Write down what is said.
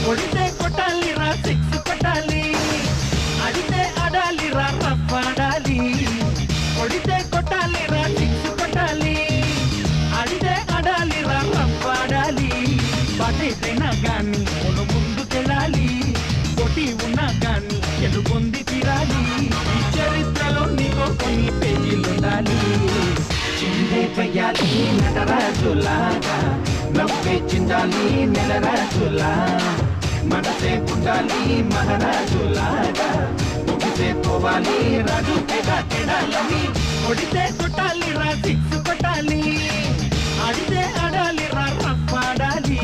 కొడితే కొట్టాలిరా సిక్స్ కొట్టాలి, అడితే ఆడాలిరా రఫ్ ఆడాలి. కొడితే కొట్టాలిరా సిక్స్ కొట్టాలి, అడితే ఆడాలిరా రఫ్ ఆడాలి. బాటైతేనా గాని కొను ముందుకెళ్ళాలి, కొట్టి ఉన్నా గాని గెలుపొంది తీరాలి. ఈ చరిత్రలో నీకో కొన్ని పేజీలుండాలి. చిందే చెయ్యాలి నటరాజులాగా, నవ్వే చిందాలి నెలరాజులా. మనసే పుట్టాలి మహారాజులాగా, ముగిసే పోవాలి రాజు తెడాలని. కొడితే కొట్టాలి రా సిక్స్ కొట్టాలి, ఆడితే ఆడాలి రా రఫ్ ఆడాలి.